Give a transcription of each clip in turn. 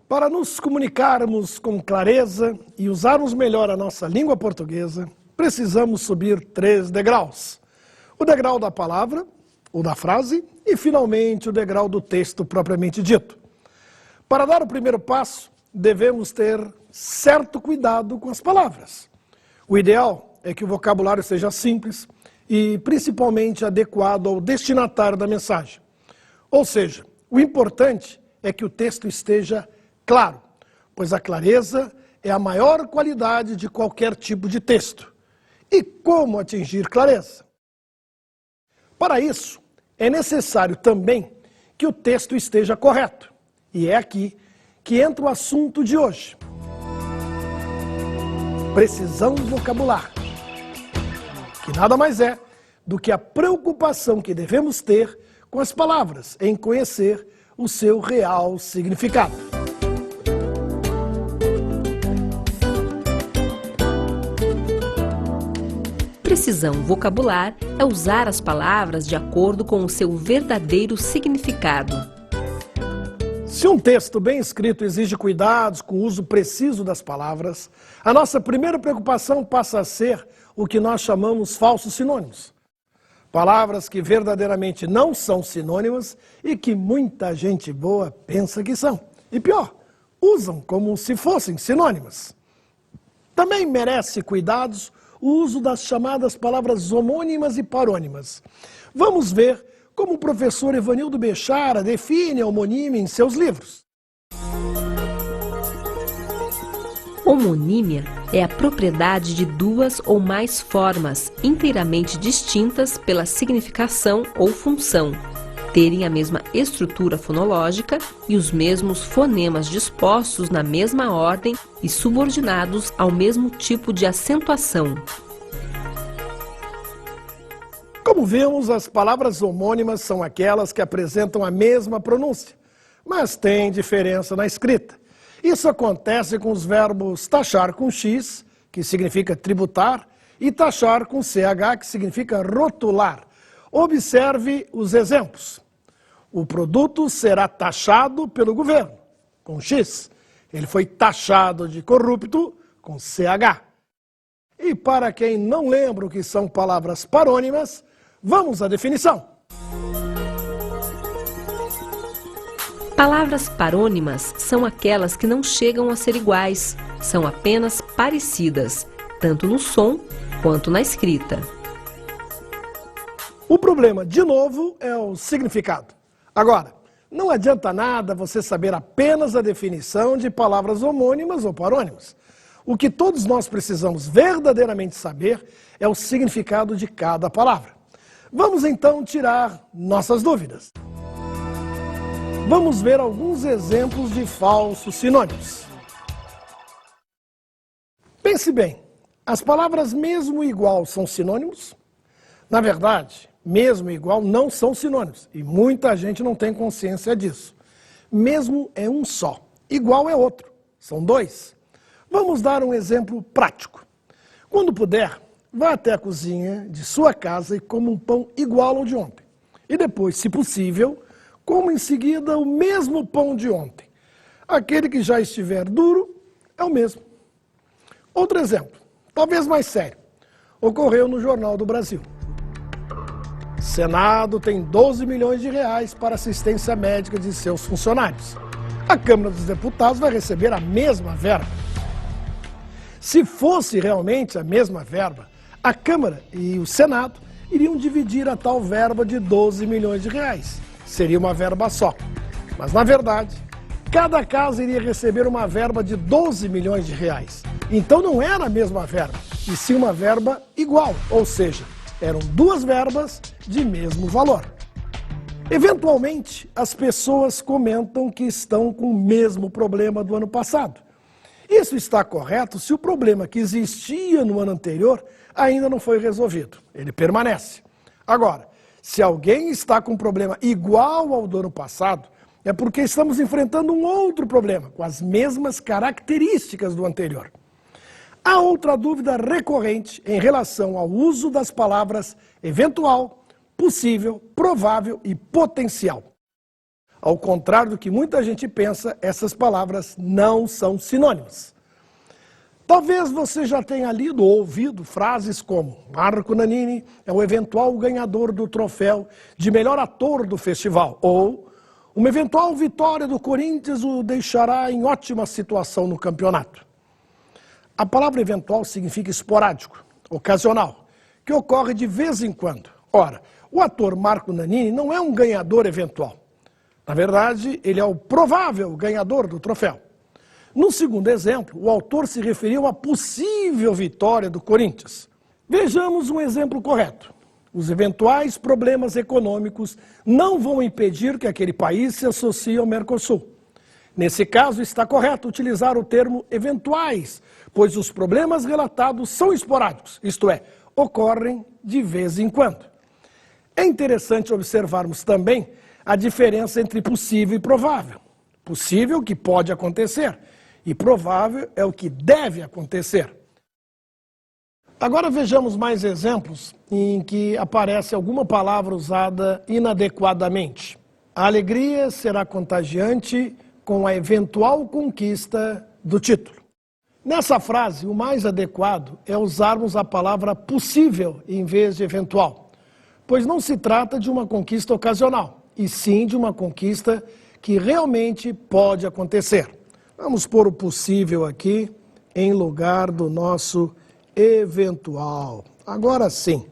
Para nos comunicarmos com clareza e usarmos melhor a nossa língua portuguesa, precisamos subir 3 degraus. O degrau da palavra, o da frase e, finalmente, o degrau do texto propriamente dito. Para dar o primeiro passo, devemos ter certo cuidado com as palavras. O ideal é que o vocabulário seja simples e, principalmente, adequado ao destinatário da mensagem. Ou seja, o importante é que o texto esteja claro, pois a clareza é a maior qualidade de qualquer tipo de texto. E como atingir clareza? Para isso, é necessário também que o texto esteja correto. E é aqui que entra o assunto de hoje. Precisão vocabular, que nada mais é do que a preocupação que devemos ter com as palavras, em conhecer o seu real significado. Precisão vocabular é usar as palavras de acordo com o seu verdadeiro significado. Se um texto bem escrito exige cuidados com o uso preciso das palavras, a nossa primeira preocupação passa a ser o que nós chamamos falsos sinônimos. Palavras que verdadeiramente não são sinônimas e que muita gente boa pensa que são. E pior, usam como se fossem sinônimas. Também merece cuidados o uso das chamadas palavras homônimas e parônimas. Vamos ver como o professor Evanildo Bechara define a homonímia em seus livros. Homonímia é a propriedade de duas ou mais formas inteiramente distintas pela significação ou função, terem a mesma estrutura fonológica e os mesmos fonemas dispostos na mesma ordem e subordinados ao mesmo tipo de acentuação. Como vimos, as palavras homônimas são aquelas que apresentam a mesma pronúncia, mas têm diferença na escrita. Isso acontece com os verbos taxar com X, que significa tributar, e taxar com CH, que significa rotular. Observe os exemplos. O produto será taxado pelo governo, com X. Ele foi taxado de corrupto, com CH. E para quem não lembra o que são palavras parônimas, vamos à definição. Palavras parônimas são aquelas que não chegam a ser iguais, são apenas parecidas, tanto no som quanto na escrita. O problema, de novo, é o significado. Agora, não adianta nada você saber apenas a definição de palavras homônimas ou parônimas. O que todos nós precisamos verdadeiramente saber é o significado de cada palavra. Vamos então tirar nossas dúvidas. Vamos ver alguns exemplos de falsos sinônimos. Pense bem, as palavras mesmo e igual são sinônimos? Na verdade, mesmo e igual não são sinônimos, e muita gente não tem consciência disso. Mesmo é um só, igual é outro, são dois. Vamos dar um exemplo prático. Quando puder, vá até a cozinha de sua casa e coma um pão igual ao de ontem. E depois, se possível, coma em seguida o mesmo pão de ontem. Aquele que já estiver duro é o mesmo. Outro exemplo, talvez mais sério, ocorreu no Jornal do Brasil. Senado tem 12 milhões de reais para assistência médica de seus funcionários. A Câmara dos Deputados vai receber a mesma verba. Se fosse realmente a mesma verba, a Câmara e o Senado iriam dividir a tal verba de 12 milhões de reais. Seria uma verba só. Mas, na verdade, cada casa iria receber uma verba de 12 milhões de reais. Então não era a mesma verba, e sim uma verba igual, ou seja, eram duas verbas de mesmo valor. Eventualmente, as pessoas comentam que estão com o mesmo problema do ano passado. Isso está correto se o problema que existia no ano anterior ainda não foi resolvido. Ele permanece. Agora, se alguém está com um problema igual ao do ano passado, é porque estamos enfrentando um outro problema, com as mesmas características do anterior. Há outra dúvida recorrente em relação ao uso das palavras eventual, possível, provável e potencial. Ao contrário do que muita gente pensa, essas palavras não são sinônimas. Talvez você já tenha lido ou ouvido frases como Marco Nanini é o eventual ganhador do troféu de melhor ator do festival, ou uma eventual vitória do Corinthians o deixará em ótima situação no campeonato. A palavra eventual significa esporádico, ocasional, que ocorre de vez em quando. Ora, o ator Marco Nanini não é um ganhador eventual. Na verdade, ele é o provável ganhador do troféu. No segundo exemplo, o autor se referiu à possível vitória do Corinthians. Vejamos um exemplo correto. Os eventuais problemas econômicos não vão impedir que aquele país se associe ao Mercosul. Nesse caso, está correto utilizar o termo eventuais, pois os problemas relatados são esporádicos, isto é, ocorrem de vez em quando. É interessante observarmos também a diferença entre possível e provável. Possível, que pode acontecer, e provável é o que deve acontecer. Agora vejamos mais exemplos em que aparece alguma palavra usada inadequadamente. A alegria será contagiante com a eventual conquista do título. Nessa frase, o mais adequado é usarmos a palavra possível em vez de eventual, pois não se trata de uma conquista ocasional, e sim de uma conquista que realmente pode acontecer. Vamos pôr o possível aqui em lugar do nosso eventual. Agora sim,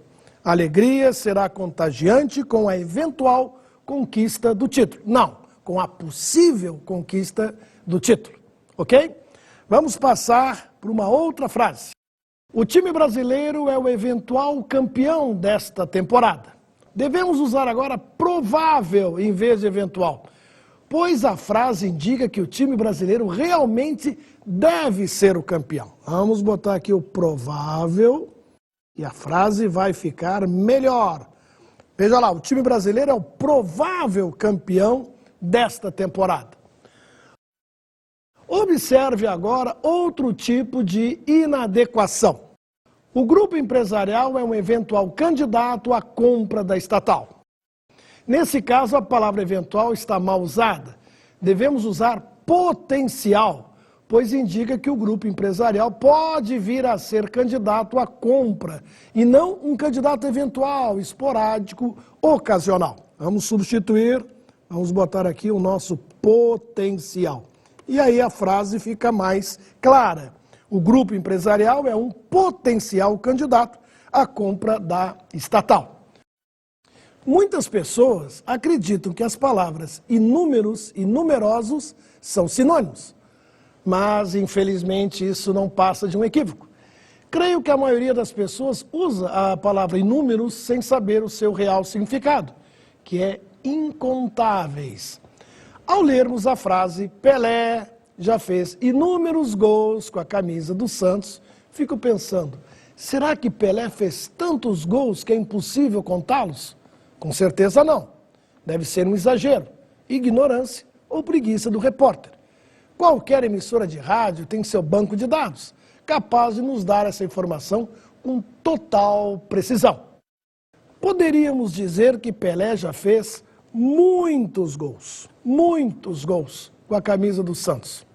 a alegria será contagiante com a eventual conquista do título. Não, com a possível conquista do título, ok? Vamos passar para uma outra frase. O time brasileiro é o eventual campeão desta temporada. Devemos usar agora provável em vez de eventual, pois a frase indica que o time brasileiro realmente deve ser o campeão. Vamos botar aqui o provável e a frase vai ficar melhor. Veja lá, o time brasileiro é o provável campeão desta temporada. Observe agora outro tipo de inadequação. O grupo empresarial é um eventual candidato à compra da estatal. Nesse caso, a palavra eventual está mal usada. Devemos usar potencial, pois indica que o grupo empresarial pode vir a ser candidato à compra, e não um candidato eventual, esporádico, ocasional. Vamos substituir, vamos botar aqui o nosso potencial. E aí a frase fica mais clara. O grupo empresarial é um potencial candidato à compra da estatal. Muitas pessoas acreditam que as palavras inúmeros e numerosos são sinônimos, mas infelizmente isso não passa de um equívoco. Creio que a maioria das pessoas usa a palavra inúmeros sem saber o seu real significado, que é incontáveis. Ao lermos a frase Pelé já fez inúmeros gols com a camisa do Santos, fico pensando, será que Pelé fez tantos gols que é impossível contá-los? Com certeza não. Deve ser um exagero, ignorância ou preguiça do repórter. Qualquer emissora de rádio tem seu banco de dados, capaz de nos dar essa informação com total precisão. Poderíamos dizer que Pelé já fez muitos gols com a camisa do Santos.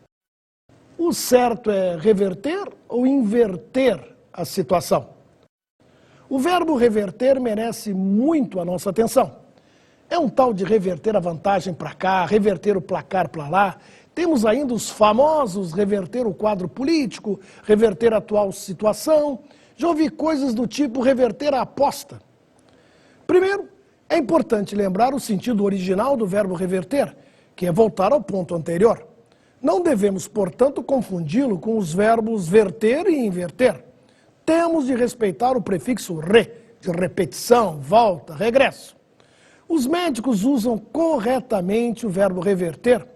O certo é reverter ou inverter a situação? O verbo reverter merece muito a nossa atenção. É um tal de reverter a vantagem para cá, reverter o placar para lá. Temos ainda os famosos reverter o quadro político, reverter a atual situação. Já ouvi coisas do tipo reverter a aposta. Primeiro, é importante lembrar o sentido original do verbo reverter, que é voltar ao ponto anterior. Não devemos, portanto, confundi-lo com os verbos verter e inverter. Temos de respeitar o prefixo re, de repetição, volta, regresso. Os médicos usam corretamente o verbo reverter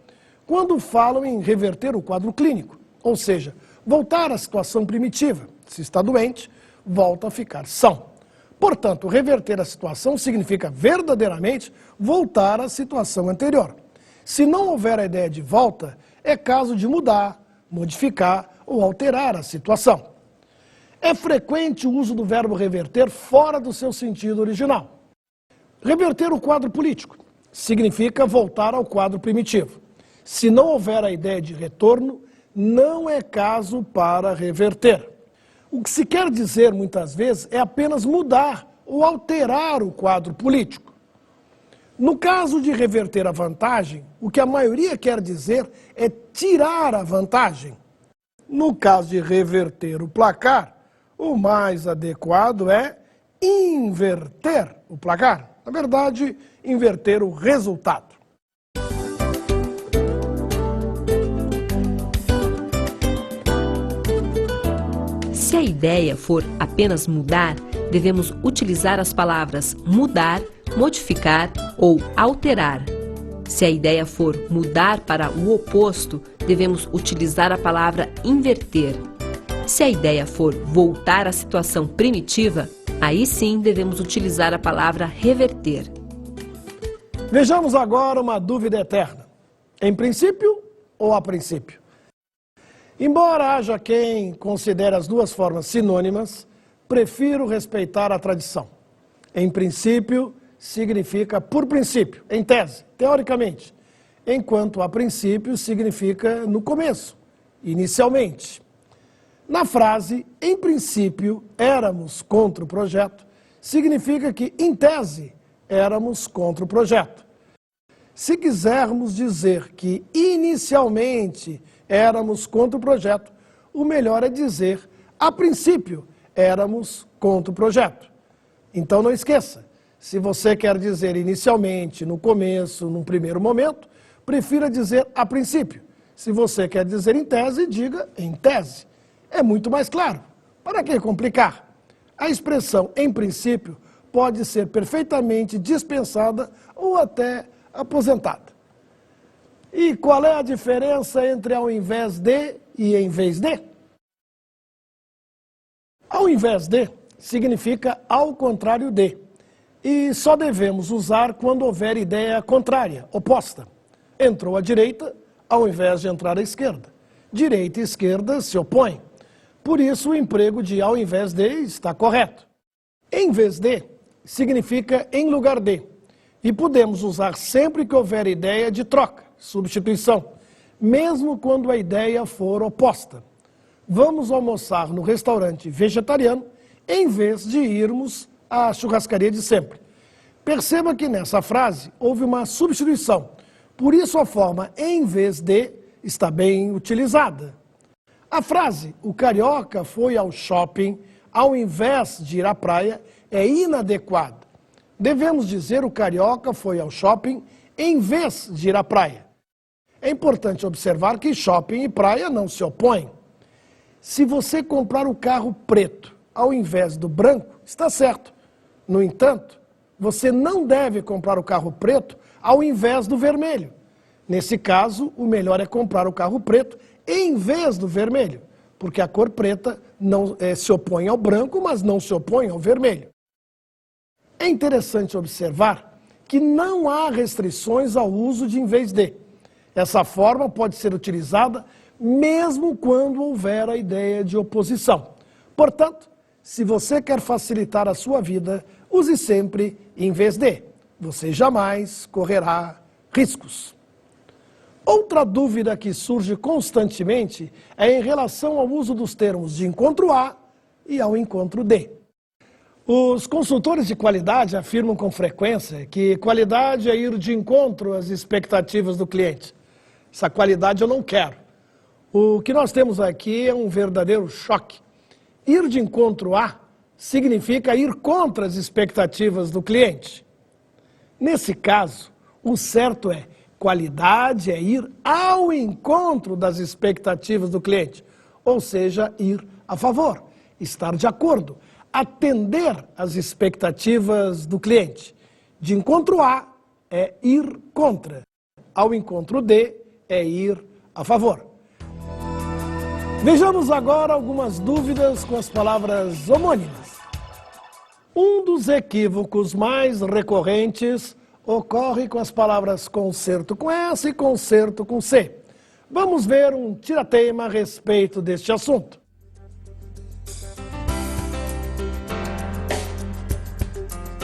quando falam em reverter o quadro clínico, ou seja, voltar à situação primitiva. Se está doente, volta a ficar são. Portanto, reverter a situação significa verdadeiramente voltar à situação anterior. Se não houver a ideia de volta, é caso de mudar, modificar ou alterar a situação. É frequente o uso do verbo reverter fora do seu sentido original. Reverter o quadro político. significa voltar ao quadro primitivo. Se não houver a ideia de retorno, não é caso para reverter. O que se quer dizer, muitas vezes, é apenas mudar ou alterar o quadro político. No caso de reverter a vantagem, o que a maioria quer dizer é tirar a vantagem. No caso de reverter o placar, o mais adequado é inverter o placar. Na verdade, inverter o resultado. Se a ideia for apenas mudar, devemos utilizar as palavras mudar, modificar ou alterar. Se a ideia for mudar para o oposto, devemos utilizar a palavra inverter. Se a ideia for voltar à situação primitiva, aí sim devemos utilizar a palavra reverter. Vejamos agora uma dúvida eterna. Em princípio ou a princípio? Embora haja quem considere as duas formas sinônimas, prefiro respeitar a tradição. Em princípio significa por princípio, em tese, teoricamente, enquanto a princípio significa no começo, inicialmente. Na frase, em princípio éramos contra o projeto, significa que, em tese, éramos contra o projeto. Se quisermos dizer que inicialmente éramos contra o projeto, o melhor é dizer, a princípio, éramos contra o projeto. Então não esqueça, se você quer dizer inicialmente, no começo, num primeiro momento, prefira dizer a princípio. Se você quer dizer em tese, diga em tese. É muito mais claro. Para que complicar? A expressão em princípio pode ser perfeitamente dispensada ou até aposentada. E qual é a diferença entre ao invés de e em vez de? Ao invés de significa ao contrário de. E só devemos usar quando houver ideia contrária, oposta. Entrou à direita ao invés de entrar à esquerda. Direita e esquerda se opõem. Por isso o emprego de ao invés de está correto. Em vez de significa em lugar de. E podemos usar sempre que houver ideia de troca, substituição, mesmo quando a ideia for oposta. Vamos almoçar no restaurante vegetariano em vez de irmos à churrascaria de sempre. Perceba que nessa frase houve uma substituição, por isso a forma em vez de está bem utilizada. A frase, o carioca foi ao shopping ao invés de ir à praia, é inadequada. Devemos dizer o carioca foi ao shopping em vez de ir à praia. É importante observar que shopping e praia não se opõem. Se você comprar o carro preto ao invés do branco, está certo. No entanto, você não deve comprar o carro preto ao invés do vermelho. Nesse caso, o melhor é comprar o carro preto em vez do vermelho, porque a cor preta não se opõe ao branco, mas não se opõe ao vermelho. É interessante observar que não há restrições ao uso de em vez de. Essa forma pode ser utilizada mesmo quando houver a ideia de oposição. Portanto, se você quer facilitar a sua vida, use sempre em vez de. Você jamais correrá riscos. Outra dúvida que surge constantemente é em relação ao uso dos termos de encontro a e ao encontro de. Os consultores de qualidade afirmam com frequência que qualidade é ir de encontro às expectativas do cliente. Essa qualidade eu não quero. O que nós temos aqui é um verdadeiro choque. Ir de encontro a significa ir contra as expectativas do cliente. Nesse caso, o certo é qualidade é ir ao encontro das expectativas do cliente, ou seja, ir a favor, estar de acordo, atender às expectativas do cliente. De encontro a é ir contra, ao encontro de é ir a favor. Vejamos agora algumas dúvidas com as palavras homônimas. Um dos equívocos mais recorrentes ocorre com as palavras concerto com S e concerto com C. Vamos ver um tira-teima a respeito deste assunto.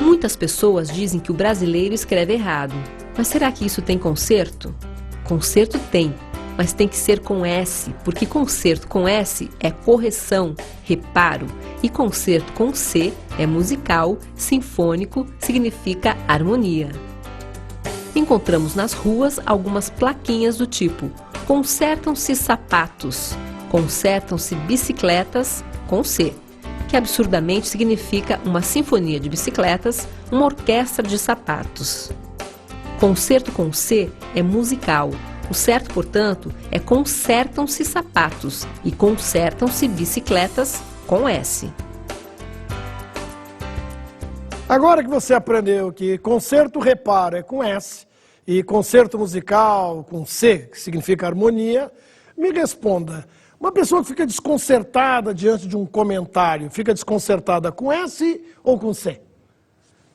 Muitas pessoas dizem que o brasileiro escreve errado. Mas será que isso tem concerto? Concerto tem, mas tem que ser com S, porque concerto com S é correção, reparo, e concerto com C é musical, sinfônico, significa harmonia. Encontramos nas ruas algumas plaquinhas do tipo: consertam-se sapatos, consertam-se bicicletas, com C, que absurdamente significa uma sinfonia de bicicletas, uma orquestra de sapatos. Concerto com C é musical. O certo, portanto, é consertam-se sapatos e consertam-se bicicletas com S. Agora que você aprendeu que concerto reparo é com S e concerto musical com C, que significa harmonia, me responda. Uma pessoa que fica desconcertada diante de um comentário, fica desconcertada com S ou com C?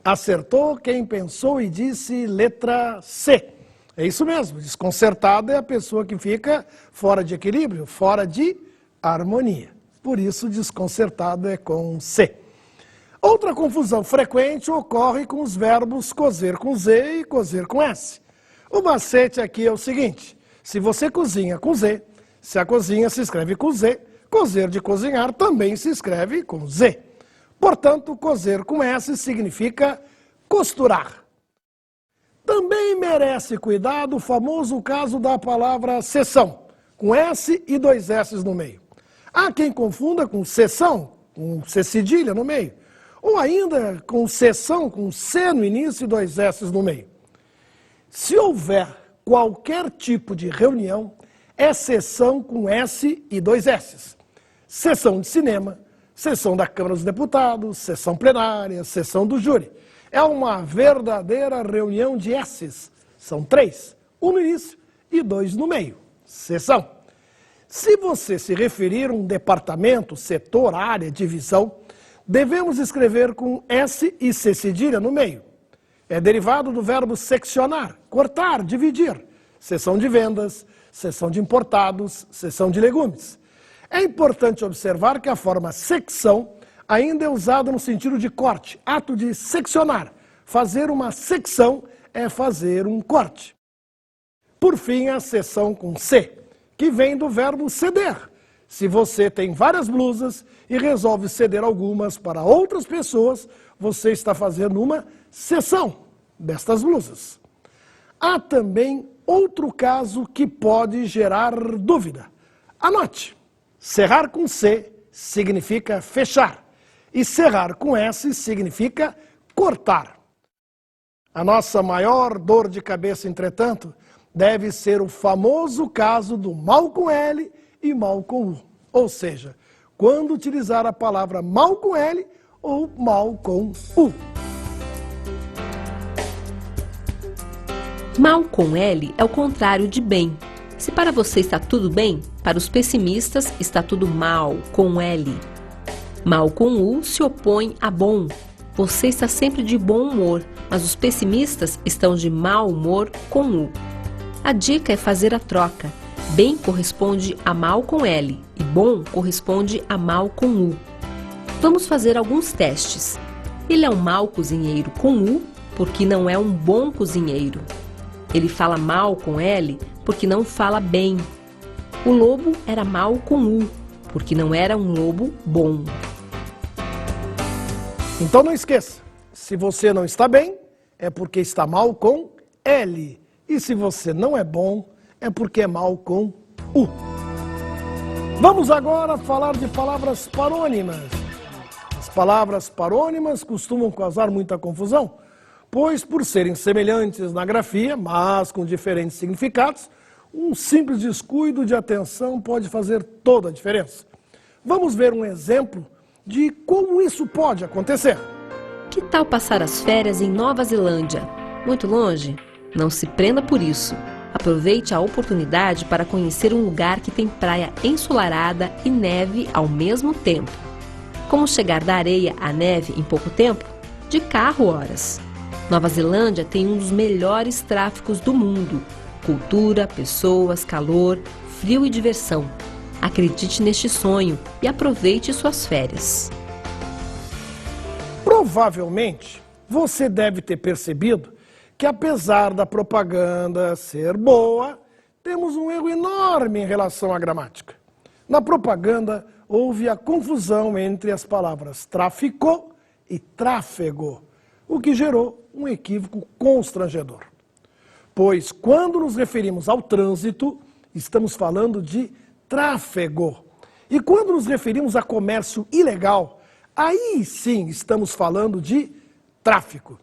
Acertou quem pensou e disse letra C. É isso mesmo, desconcertada é a pessoa que fica fora de equilíbrio, fora de harmonia. Por isso, desconcertado é com C. Outra confusão frequente ocorre com os verbos cozer com Z e cozer com S. O macete aqui é o seguinte: se você cozinha com Z, se a cozinha se escreve com Z, cozer de cozinhar também se escreve com Z. Portanto, cozer com S significa costurar. Também merece cuidado o famoso caso da palavra sessão, com S e 2 S no meio. Há quem confunda com sessão, com C cedilha no meio, ou ainda com sessão, com C no início e 2 S no meio. Se houver qualquer tipo de reunião, é sessão com S e 2 S. Sessão de cinema, sessão da Câmara dos Deputados, sessão plenária, sessão do júri. É uma verdadeira reunião de S's. São 3, 1 no início e 2 no meio. Sessão. Se você se referir a um departamento, setor, área, divisão, devemos escrever com S e C cedilha no meio. É derivado do verbo seccionar, cortar, dividir. Seção de vendas, seção de importados, seção de legumes. É importante observar que a forma secção ainda é usada no sentido de corte, ato de seccionar. Fazer uma secção é fazer um corte. Por fim, a seção com C, que vem do verbo ceder. Se você tem várias blusas e resolve ceder algumas para outras pessoas, você está fazendo uma seção destas blusas. Há também outro caso que pode gerar dúvida. Anote. Cerrar com C significa fechar. E cerrar com S significa cortar. A nossa maior dor de cabeça, entretanto, deve ser o famoso caso do mal com L e mal com U. Ou seja, quando utilizar a palavra mal com L ou mal com U. Mal com L é o contrário de bem. Se para você está tudo bem, para os pessimistas está tudo mal, com L. Mal com U se opõe a bom. Você está sempre de bom humor, mas os pessimistas estão de mau humor com U. A dica é fazer a troca. Bem corresponde a mal com L e bom corresponde a mal com U. Vamos fazer alguns testes. Ele é um mau cozinheiro com U porque não é um bom cozinheiro. Ele fala mal com L porque não fala bem. O lobo era mau com U porque não era um lobo bom. Então não esqueça, se você não está bem, é porque está mal com L. E se você não é bom, é porque é mal com U. Vamos agora falar de palavras parônimas. As palavras parônimas costumam causar muita confusão, pois por serem semelhantes na grafia, mas com diferentes significados, um simples descuido de atenção pode fazer toda a diferença. Vamos ver um exemplo de como isso pode acontecer. Que tal passar as férias em Nova Zelândia? Muito longe? Não se prenda por isso. Aproveite a oportunidade para conhecer um lugar que tem praia ensolarada e neve ao mesmo tempo. Como chegar da areia à neve em pouco tempo? De carro, horas. Nova Zelândia tem um dos melhores tráficos do mundo. Cultura, pessoas, calor, frio e diversão. Acredite neste sonho e aproveite suas férias. Provavelmente, você deve ter percebido que apesar da propaganda ser boa, temos um erro enorme em relação à gramática. Na propaganda, houve a confusão entre as palavras tráfico e tráfego, o que gerou um equívoco constrangedor. Pois, quando nos referimos ao trânsito, estamos falando de tráfego. E quando nos referimos a comércio ilegal, aí sim estamos falando de tráfico.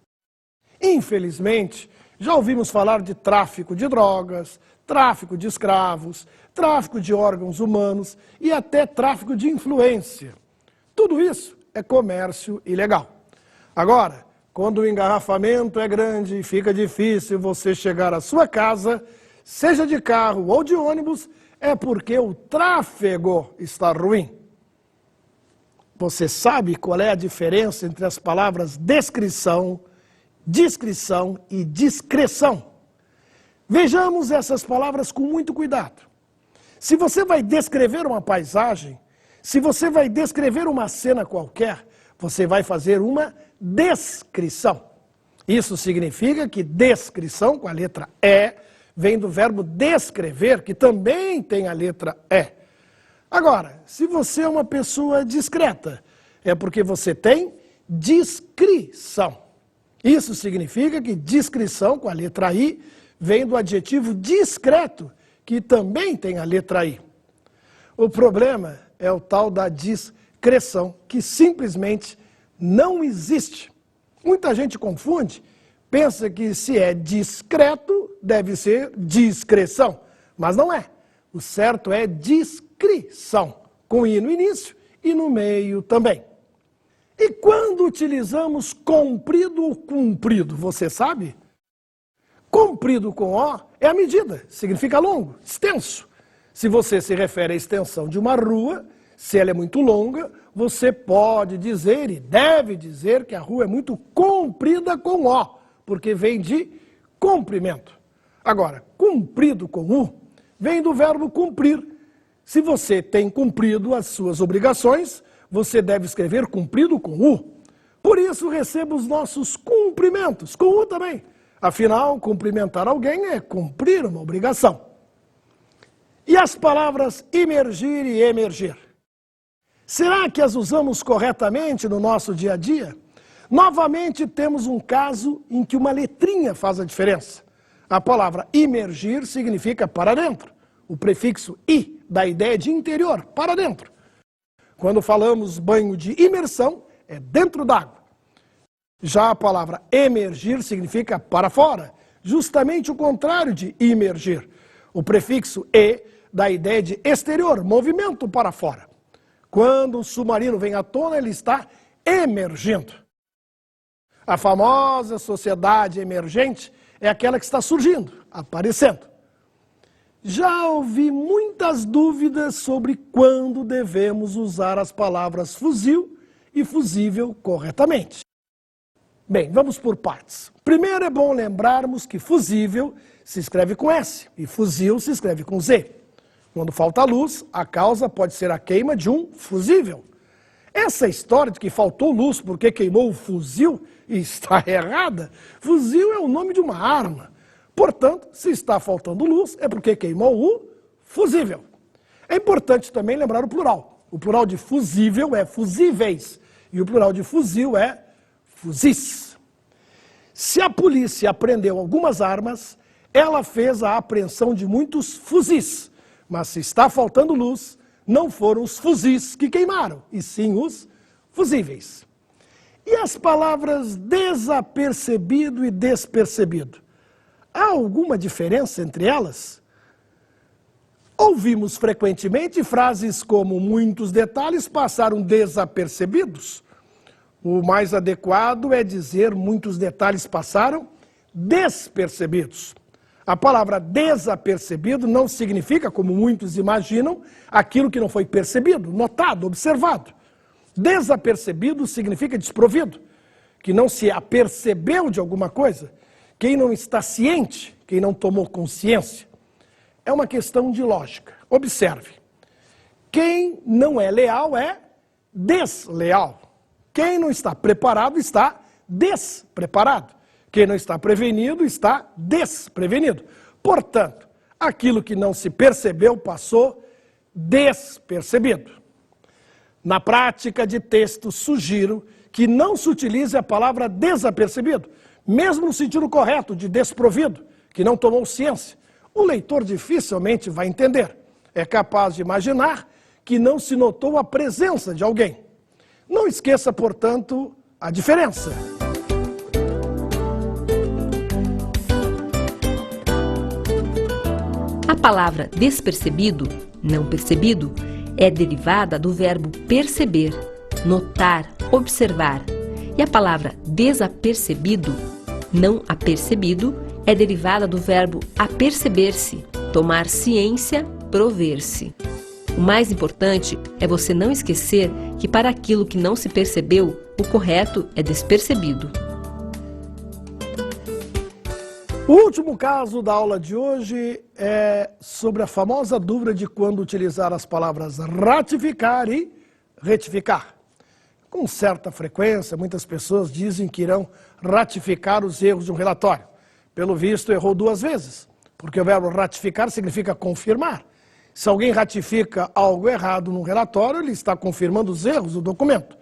Infelizmente, já ouvimos falar de tráfico de drogas, tráfico de escravos, tráfico de órgãos humanos e até tráfico de influência. Tudo isso é comércio ilegal. Agora, quando o engarrafamento é grande e fica difícil você chegar à sua casa, seja de carro ou de ônibus, é porque o tráfego está ruim. Você sabe qual é a diferença entre as palavras descrição, discrição e discreção? Vejamos essas palavras com muito cuidado. Se você vai descrever uma paisagem, se você vai descrever uma cena qualquer, você vai fazer uma descrição. Isso significa que descrição, com a letra E, vem do verbo descrever, que também tem a letra E. Agora, se você é uma pessoa discreta, é porque você tem discrição. Isso significa que discrição, com a letra I, vem do adjetivo discreto, que também tem a letra I. O problema é o tal da discreção, que simplesmente não existe. Muita gente confunde, pensa que se é discreto, deve ser discreção, mas não é. O certo é discrição, com I no início e no meio também. E quando utilizamos comprido ou cumprido, você sabe? Comprido com O é a medida, significa longo, extenso. Se você se refere à extensão de uma rua, se ela é muito longa, você pode dizer e deve dizer que a rua é muito comprida com O, porque vem de comprimento. Agora, cumprido com U vem do verbo cumprir. Se você tem cumprido as suas obrigações, você deve escrever cumprido com U. Por isso receba os nossos cumprimentos, com U também. Afinal, cumprimentar alguém é cumprir uma obrigação. E as palavras imergir e emergir? Será que as usamos corretamente no nosso dia a dia? Novamente temos um caso em que uma letrinha faz a diferença. A palavra imergir significa para dentro. O prefixo I dá a ideia de interior, para dentro. Quando falamos banho de imersão, é dentro d'água. Já a palavra emergir significa para fora, justamente o contrário de imergir. O prefixo E dá a ideia de exterior, movimento para fora. Quando um submarino vem à tona, ele está emergindo. A famosa sociedade emergente é aquela que está surgindo, aparecendo. Já ouvi muitas dúvidas sobre quando devemos usar as palavras fuzil e fusível corretamente. Bem, vamos por partes. Primeiro é bom lembrarmos que fusível se escreve com S e fuzil se escreve com Z. Quando falta luz, a causa pode ser a queima de um fusível. Essa história de que faltou luz porque queimou o fuzil está errada. Fuzil é o nome de uma arma. Portanto, se está faltando luz, é porque queimou o fusível. É importante também lembrar o plural. O plural de fusível é fusíveis e o plural de fuzil é fuzis. Se a polícia apreendeu algumas armas, ela fez a apreensão de muitos fuzis. Mas se está faltando luz, não foram os fuzis que queimaram, e sim os fusíveis. E as palavras desapercebido e despercebido? Há alguma diferença entre elas? Ouvimos frequentemente frases como muitos detalhes passaram desapercebidos. O mais adequado é dizer muitos detalhes passaram despercebidos. A palavra desapercebido não significa, como muitos imaginam, aquilo que não foi percebido, notado, observado. Desapercebido significa desprovido, que não se apercebeu de alguma coisa, quem não está ciente, quem não tomou consciência. É uma questão de lógica. Observe. Quem não é leal é desleal. Quem não está preparado está despreparado. Quem não está prevenido está desprevenido. Portanto, aquilo que não se percebeu passou despercebido. Na prática de texto, sugiro que não se utilize a palavra desapercebido, mesmo no sentido correto de desprovido, que não tomou ciência. O leitor dificilmente vai entender. É capaz de imaginar que não se notou a presença de alguém. Não esqueça, portanto, a diferença. A palavra despercebido, não percebido, é derivada do verbo perceber, notar, observar. E a palavra desapercebido, não apercebido, é derivada do verbo aperceber-se, tomar ciência, prover-se. O mais importante é você não esquecer que para aquilo que não se percebeu, o correto é despercebido. O último caso da aula de hoje é sobre a famosa dúvida de quando utilizar as palavras ratificar e retificar. Com certa frequência, muitas pessoas dizem que irão ratificar os erros de um relatório. Pelo visto, errou 2 vezes, porque o verbo ratificar significa confirmar. Se alguém ratifica algo errado num relatório, ele está confirmando os erros do documento.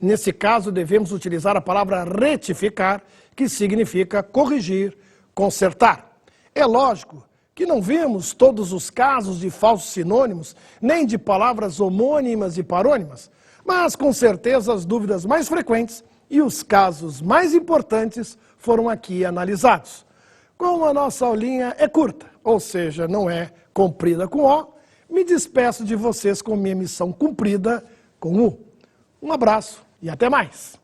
Nesse caso, devemos utilizar a palavra retificar, que significa corrigir, consertar. É lógico que não vemos todos os casos de falsos sinônimos, nem de palavras homônimas e parônimas, mas com certeza as dúvidas mais frequentes e os casos mais importantes foram aqui analisados. Como a nossa aulinha é curta, ou seja, não é comprida com O, me despeço de vocês com minha missão cumprida com U. Um abraço e até mais!